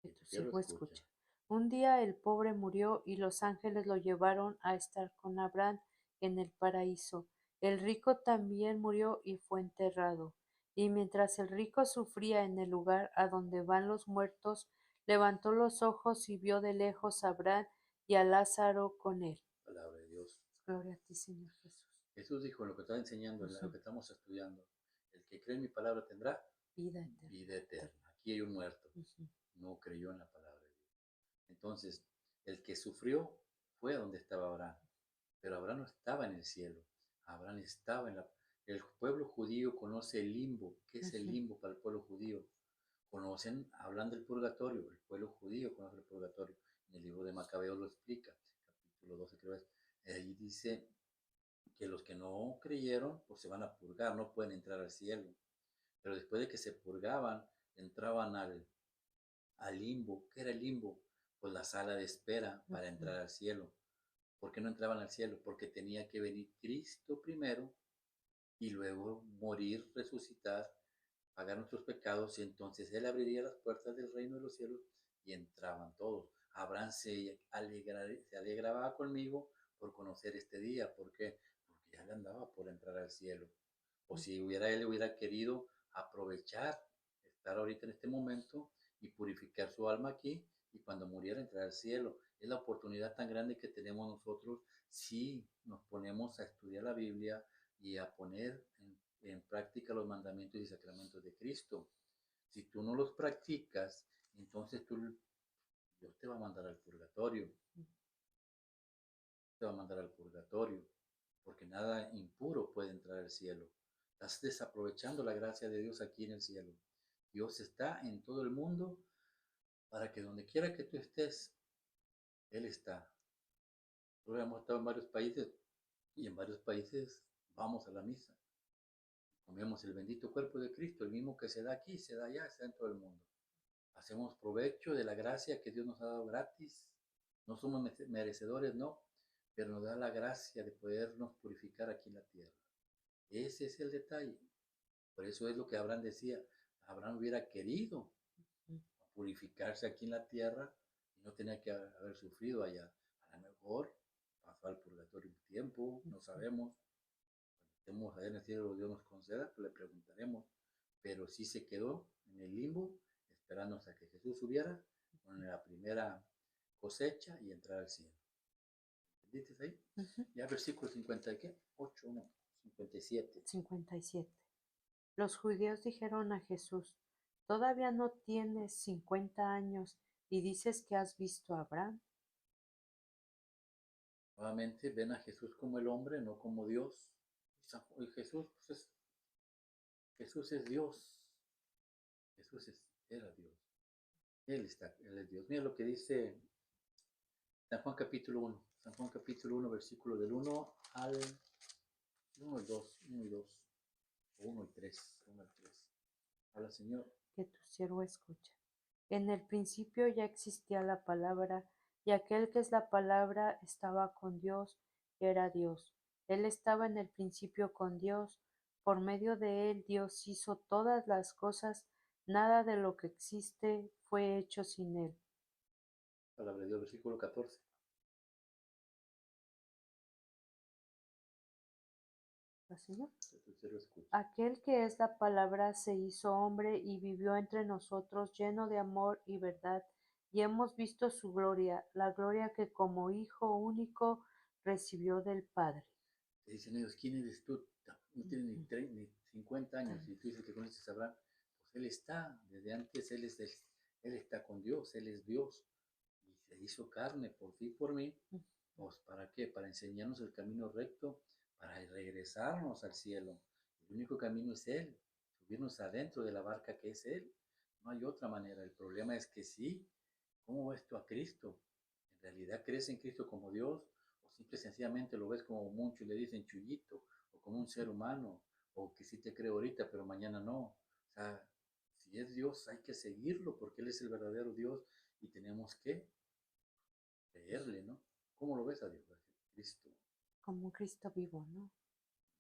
Que tu siervo escucha. Un día el pobre murió y los ángeles lo llevaron a estar con Abraham en el paraíso. El rico también murió y fue enterrado. Y mientras el rico sufría en el lugar a donde van los muertos, levantó los ojos y vio de lejos a Abraham y a Lázaro con él. Palabra de Dios. Gloria a ti, Señor Jesús. Jesús dijo en lo que está enseñando, en lo que estamos estudiando, el que cree en mi palabra tendrá vida eterna. Aquí hay un muerto, no creyó en la palabra de Dios. Entonces, el que sufrió fue a donde estaba Abraham, pero Abraham no estaba en el cielo, Abraham estaba en la... El pueblo judío conoce el limbo. ¿Qué es el limbo para el pueblo judío? Hablan del purgatorio, el pueblo judío conoce el purgatorio. En el libro de Macabeos lo explica, capítulo 12 creo es. Ahí dice que los que no creyeron, pues se van a purgar, no pueden entrar al cielo. Pero después de que se purgaban, entraban al limbo. ¿Qué era el limbo? Pues la sala de espera para entrar al cielo. ¿Por qué no entraban al cielo? Porque tenía que venir Cristo primero y luego morir, resucitar, pagar nuestros pecados, y entonces Él abriría las puertas del reino de los cielos y entraban todos. Abraham se alegraba conmigo por conocer este día. ¿Por qué? Porque ya le andaba por entrar al cielo. O si él hubiera querido aprovechar, estar ahorita en este momento y purificar su alma aquí, y cuando muriera entrar al cielo. Es la oportunidad tan grande que tenemos nosotros si nos ponemos a estudiar la Biblia y a poner en práctica los mandamientos y sacramentos de Cristo. Si tú no los practicas, entonces Dios te va a mandar al purgatorio. Te va a mandar al purgatorio, porque nada impuro puede entrar al cielo. Estás desaprovechando la gracia de Dios aquí en el cielo. Dios está en todo el mundo para que donde quiera que tú estés, Él está. Nosotros hemos estado en varios países y en varios países vamos a la misa. Comemos el bendito cuerpo de Cristo, el mismo que se da aquí, se da allá, se da en todo el mundo. Hacemos provecho de la gracia que Dios nos ha dado gratis No somos merecedores, no, pero nos da la gracia de podernos purificar aquí en la tierra. Ese es el detalle. Por eso es lo que Abraham decía. Abraham hubiera querido purificarse aquí en la tierra y no tenía que haber sufrido allá. A lo mejor pasó al purgatorio un tiempo, no sabemos. Cuando estemos allá en el cielo, Dios nos conceda, pues le preguntaremos. Pero sí se quedó en el limbo, esperando hasta que Jesús subiera con la primera cosecha y entrar al cielo. ¿Entendiste ahí? Ya versículo 50, ¿qué? 8, no, 57. 57. Los judíos dijeron a Jesús, ¿todavía no tienes 50 años y dices que has visto a Abraham? Nuevamente ven a Jesús como el hombre, no como Dios. Y Jesús, pues Jesús es Dios. Era Dios. Él es Dios. Mira lo que dice San Juan capítulo 1. San Juan capítulo 1, versículo del 1 al 1 y 2, 1 y 2, o 1 y 3, 1 al 3. Habla Señor. Que tu siervo escucha. En el principio ya existía la palabra, y aquel que es la palabra estaba con Dios, y era Dios. Él estaba en el principio con Dios. Por medio de él Dios hizo todas las cosas, nada de lo que existe fue hecho sin él. Palabra de Dios, versículo 14. Señor. Tu siervo escucha. Aquel que es la palabra se hizo hombre y vivió entre nosotros lleno de amor y verdad, y hemos visto su gloria, la gloria que como Hijo único recibió del Padre. Te dicen ellos, ¿quién eres tú? No tienes ni 50 años y tú dices que conoces a Abraham. Pues él está, desde antes él está con Dios, él es Dios. Y se hizo carne por ti y por mí. Pues ¿para qué? Para enseñarnos el camino recto, para regresarnos al cielo. El único camino es Él, subirnos adentro de la barca que es Él. No hay otra manera. El problema es que sí, ¿cómo ves tú a Cristo? ¿En realidad crees en Cristo como Dios? ¿O simple y sencillamente lo ves como muchos le dicen chullito? ¿O como un ser humano? ¿O que sí te creo ahorita, pero mañana no? O sea, si es Dios, hay que seguirlo porque Él es el verdadero Dios y tenemos que creerle, ¿no? ¿Cómo lo ves a Dios, a Cristo? Como un Cristo vivo, ¿no?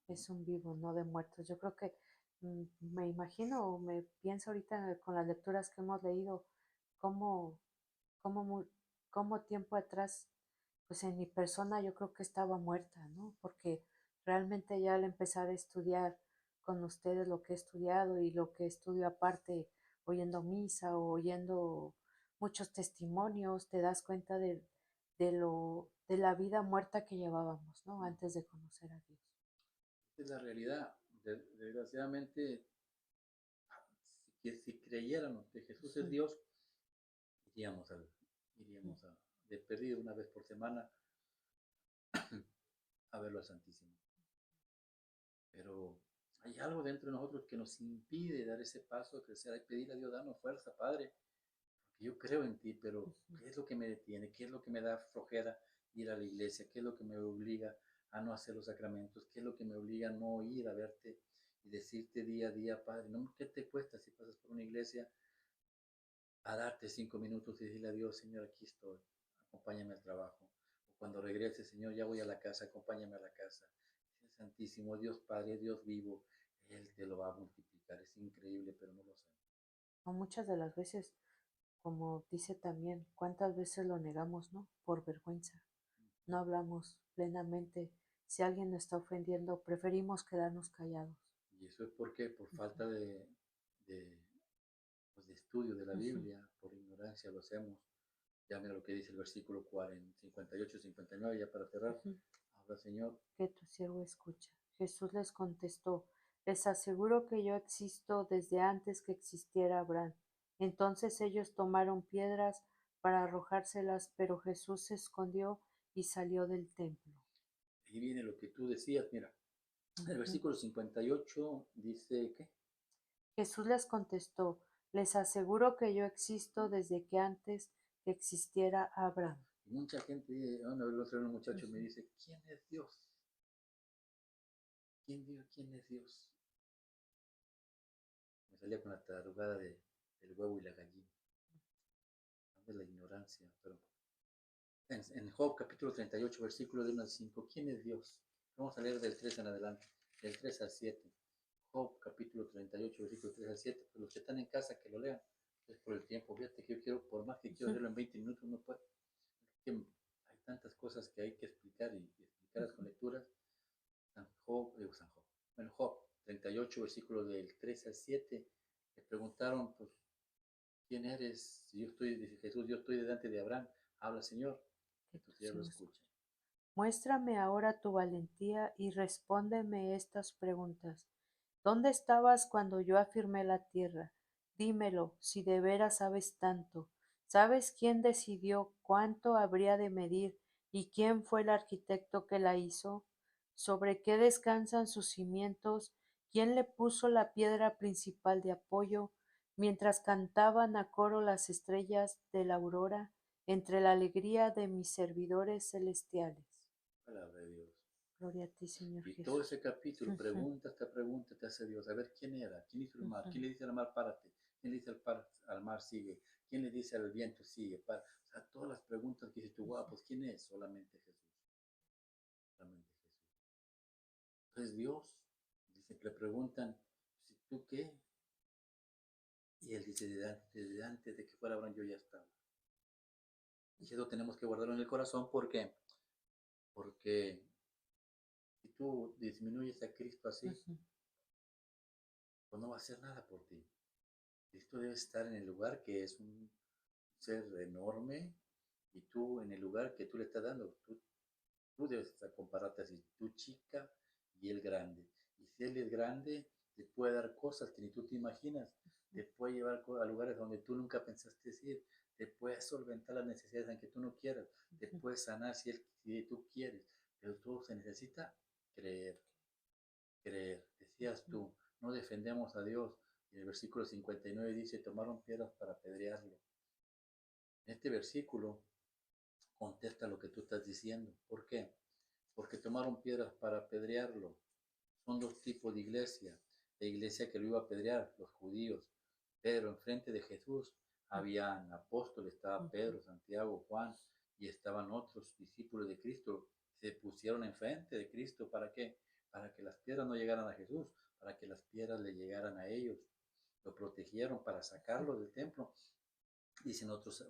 Es un vivo, no de muertos. Yo creo que me imagino o me pienso ahorita con las lecturas que hemos leído, cómo, cómo, cómo tiempo atrás, pues en mi persona yo creo que estaba muerta, ¿no? Porque realmente ya al empezar a estudiar con ustedes lo que he estudiado y lo que estudio aparte, oyendo misa o oyendo muchos testimonios, te das cuenta de la vida muerta que llevábamos, ¿no? Antes de conocer a Dios. Esa es la realidad. Desgraciadamente, si creyéramos que Jesús es Dios, iríamos, iríamos de perdido una vez por semana a verlo al Santísimo. Pero hay algo dentro de nosotros que nos impide dar ese paso, crecer y pedir a Dios, danos fuerza, Padre, porque yo creo en ti, pero ¿qué es lo que me detiene? ¿Qué es lo que me da flojera ir a la iglesia? ¿Qué es lo que me obliga a no hacer los sacramentos? ¿Qué es lo que me obliga a no ir a verte y decirte día a día, Padre, no, ¿qué te cuesta si pasas por una iglesia a darte 5 minutos y decirle a Dios, Señor, aquí estoy, acompáñame al trabajo? O cuando regrese, Señor, ya voy a la casa, acompáñame a la casa. Santísimo, Dios Padre, Dios vivo, Él te lo va a multiplicar. Es increíble, pero no lo sabemos. O muchas de las veces, como dice también, ¿cuántas veces lo negamos, no? Por vergüenza. No hablamos plenamente. Si alguien nos está ofendiendo, preferimos quedarnos callados. Y eso es porque por falta de, pues de estudio de la Biblia, por ignorancia lo hacemos. Ya mira lo que dice el versículo 40, 58, 59, ya para cerrar. Habla, Señor. Que tu siervo escucha. Jesús les contestó, les aseguro que yo existo desde antes que existiera Abraham. Entonces ellos tomaron piedras para arrojárselas, pero Jesús se escondió y salió del templo. Ahí viene lo que tú decías, mira. El versículo 58 dice, ¿qué? Jesús les contestó, les aseguro que yo existo desde que antes que existiera Abraham. Y mucha gente, el otro un muchacho me dice, ¿quién es Dios? ¿Quién es Dios? Me salía con la tarugada del huevo y la gallina. De la ignorancia, pero En Job capítulo 38, versículo de 1 al 5. ¿Quién es Dios? Vamos a leer del 3 en adelante, del 3 al 7. Job capítulo 38, versículo 3 al 7. Pues los que están en casa que lo lean. Es por el tiempo. Fíjate que yo quiero, por más que quiero hacerlo en 20 minutos, no puedo. Hay tantas cosas que hay que explicar y explicarlas con lecturas. San Job. Bueno, Job 38, versículo del 3 al 7. Le preguntaron, pues, ¿quién eres? Si yo estoy, dice Jesús, yo estoy delante de Abraham. Habla, Señor. Entonces ya lo escucha. Muéstrame ahora tu valentía y respóndeme estas preguntas. ¿Dónde estabas cuando yo afirmé la tierra? Dímelo, si de veras sabes tanto. ¿Sabes quién decidió cuánto habría de medir y quién fue el arquitecto que la hizo? ¿Sobre qué descansan sus cimientos? ¿Quién le puso la piedra principal de apoyo? Mientras cantaban a coro las estrellas de la aurora, entre la alegría de mis servidores celestiales. Palabra de Dios. Gloria a ti, Señor Y Jesús. todo ese capítulo, pregunta te hace Dios. A ver quién era, quién hizo el mar, quién le dice al mar, párate, quién le dice al mar, sigue, quién le dice al viento, sigue. O sea, todas las preguntas que dices tú, guau, pues ¿quién es? Solamente Jesús. Solamente Jesús. Entonces Dios, dice que le preguntan, ¿tú qué? Y él dice, desde antes de que fuera Abraham yo ya estaba. Y eso tenemos que guardarlo en el corazón porque si tú disminuyes a Cristo así, pues no va a hacer nada por ti. Cristo debe estar en el lugar que es un ser enorme y tú en el lugar que tú le estás dando. Tú debes compararte así, tú chica y él grande. Y si él es grande, te puede dar cosas que ni tú te imaginas. Te puede llevar a lugares donde tú nunca pensaste ir. Te puede solventar las necesidades aunque tú no quieras. Te puede sanar si tú quieres. Pero todo se necesita creer. Creer. Decías tú, no defendemos a Dios. Y el versículo 59 dice, tomaron piedras para apedrearlo. En este versículo contesta lo que tú estás diciendo. ¿Por qué? Porque tomaron piedras para apedrearlo. Son dos tipos de iglesia. La iglesia que lo iba a apedrear, los judíos. Pero enfrente de Jesús habían apóstoles, estaba Pedro, Santiago, Juan, y estaban otros discípulos de Cristo. Se pusieron enfrente de Cristo. ¿Para qué? Para que las piedras no llegaran a Jesús, para que las piedras le llegaran a ellos. Lo protegieron para sacarlo del templo. Dicen otros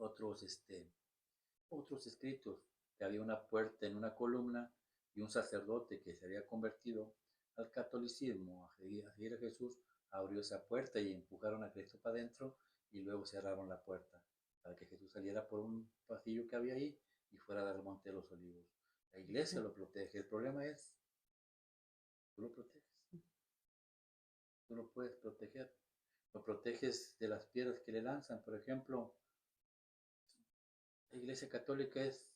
escritos, que había una puerta en una columna y un sacerdote que se había convertido al catolicismo, a seguir a Jesús, abrió esa puerta y empujaron a Cristo para adentro y luego cerraron la puerta para que Jesús saliera por un pasillo que había ahí y fuera del Monte de los Olivos. La iglesia lo protege. El problema es, tú lo proteges, tú lo puedes proteger. Lo proteges de las piedras que le lanzan. Por ejemplo, la iglesia católica es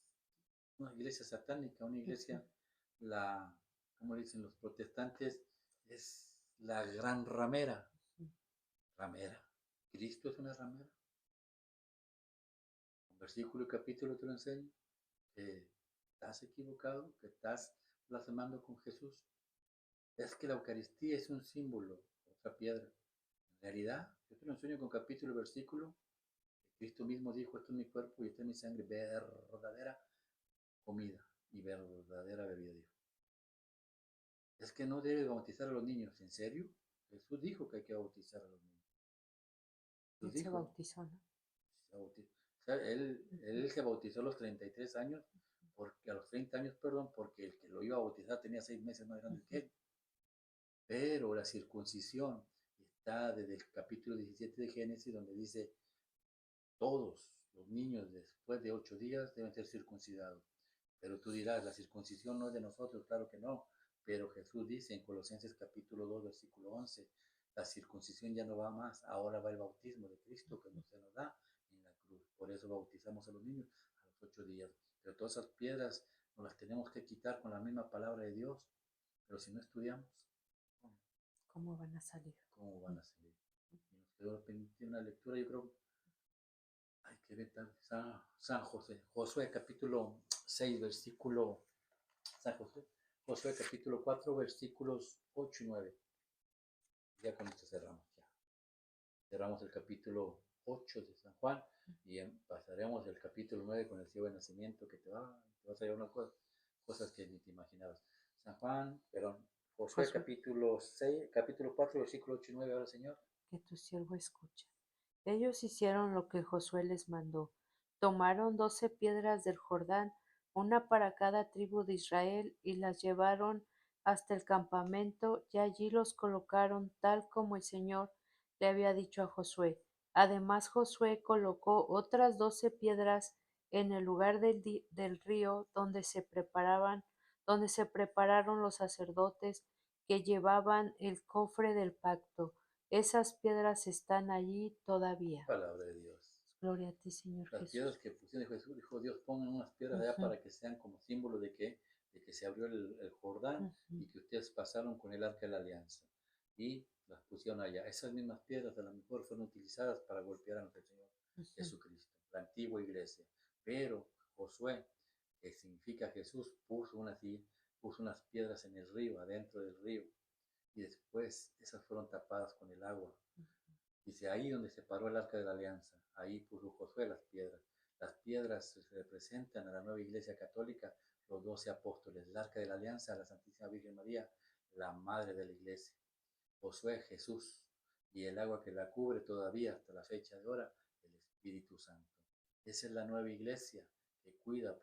una iglesia satánica, una iglesia, como dicen los protestantes, es la gran ramera. Ramera. Cristo es una ramera. Un versículo y capítulo te lo enseño. Que estás equivocado, que estás blasfemando con Jesús. Es que la Eucaristía es un símbolo, otra piedra. En realidad, yo te lo enseño con capítulo y versículo. Cristo mismo dijo, esto es mi cuerpo y esto es mi sangre, verdadera comida y verdadera bebida, dijo. Es que no debe bautizar a los niños. ¿En serio? Jesús dijo que hay que bautizar a los niños. Jesús Él se dijo, bautizó, ¿no? o sea, él se bautizó a los 33 años, porque a los 30 años, perdón, porque el que lo iba a bautizar tenía 6 meses más grande que él. Pero la circuncisión está desde el capítulo 17 de Génesis, donde dice, todos los niños después de 8 días deben ser circuncidados. Pero tú dirás, la circuncisión no es de nosotros, claro que no. Pero Jesús dice en Colosenses capítulo 2, versículo 11, la circuncisión ya no va más, ahora va el bautismo de Cristo que se nos da en la cruz. Por eso bautizamos a los niños a los 8 días. Pero todas esas piedras nos las tenemos que quitar con la misma palabra de Dios. Pero si no estudiamos, ¿Cómo van a salir? ¿cómo van a salir? Y nos quedó pendiente una lectura, yo creo, hay que ver San José, Josué capítulo 6, versículo, San José, Josué capítulo 4, versículos 8 y 9. Ya con esto cerramos, ya. Cerramos el capítulo 8 de San Juan y pasaremos el capítulo 9 con el ciego de nacimiento que te vas a llevar unas cosas que ni te imaginabas. San Juan, perdón, Josué Josué, capítulo 6, capítulo 4, versículo 8 y 9, ahora Señor. que tu siervo escucha. Ellos hicieron lo que Josué les mandó. Tomaron 12 piedras del Jordán, una para cada tribu de Israel, y las llevaron hasta el campamento, y allí los colocaron tal como el Señor le había dicho a Josué. Además, Josué colocó otras 12 piedras en el lugar del río donde se prepararon los sacerdotes que llevaban el cofre del pacto. Esas piedras están allí todavía. Palabra de Dios. Gloria a ti, Señor Las Jesús. piedras que pusieron Jesús, dijo Dios, pongan unas piedras allá para que sean como símbolo de que se abrió el Jordán y que ustedes pasaron con el arca de la alianza. Y las pusieron allá. Esas mismas piedras a lo mejor fueron utilizadas para golpear a nuestro Señor Jesucristo, la antigua iglesia. Pero Josué, que significa Jesús, puso unas piedras en el río, adentro del río. Y después esas fueron tapadas con el agua. Dice, ahí donde se paró el arca de la alianza, ahí puso Josué las piedras. Las piedras representan a la nueva iglesia católica, los 12 apóstoles, el arca de la alianza, la Santísima Virgen María, la madre de la iglesia. Josué, Jesús, y el agua que la cubre todavía hasta la fecha de ahora, el Espíritu Santo. Esa es la nueva iglesia que cuida,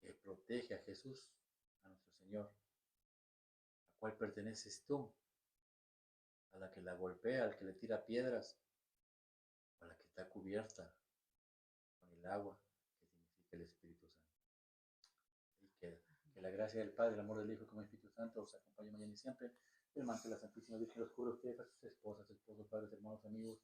que protege a Jesús, a nuestro Señor. ¿A cuál perteneces tú? ¿A la que la golpea, al que le tira piedras? ¿A la que está cubierta con el agua, que significa el Espíritu Santo? Y que la gracia del Padre, el amor del Hijo como Espíritu Santo os acompañe mañana y siempre. El manto de la Santísima Virgen los cubra a ustedes, a sus esposas, esposos, padres, hermanos, amigos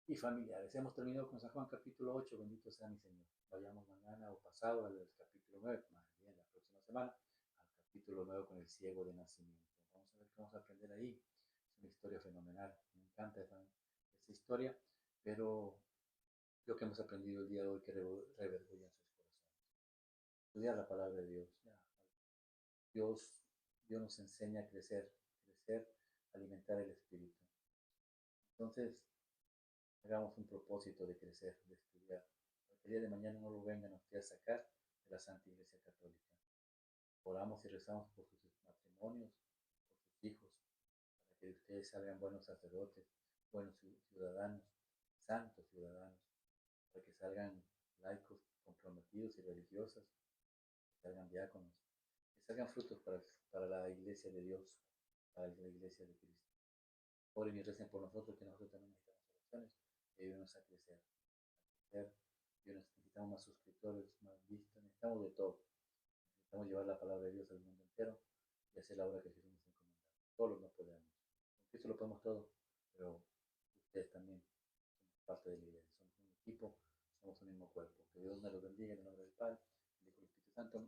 y familiares. Hemos terminado con San Juan capítulo 8, bendito sea mi Señor. Vayamos mañana o pasado al capítulo 9, más bien la próxima semana, al capítulo 9 con el ciego de nacimiento. Vamos a ver qué vamos a aprender ahí. Es una historia fenomenal. Me encanta esa historia, pero lo que hemos aprendido el día de hoy que reverberó en sus corazones. Estudiar la palabra de Dios. Ya. Dios, Dios nos enseña a crecer, alimentar el espíritu. Entonces, hagamos un propósito de crecer, de estudiar, para que el día de mañana no lo vengan a usted a sacar de la Santa Iglesia Católica. Oramos y rezamos por sus matrimonios, por sus hijos, para que ustedes salgan buenos sacerdotes, buenos ciudadanos, santos ciudadanos, para que salgan laicos comprometidos y religiosos, que salgan diáconos, que salgan frutos para la iglesia de Dios, para la iglesia de Cristo. Oren y recen por nosotros, que nosotros también necesitamos oraciones y ayúdenos a crecer, y necesitamos más suscriptores, más vistas, necesitamos de todo. Necesitamos llevar la palabra de Dios al mundo entero y hacer la obra que Jesús nos encomendó. Todos no podemos. Con Cristo lo podemos todo, pero ustedes también somos parte de la iglesia, somos un equipo, somos un mismo cuerpo. Que Dios nos los bendiga en el nombre del Padre, del Hijo y del Espíritu Santo.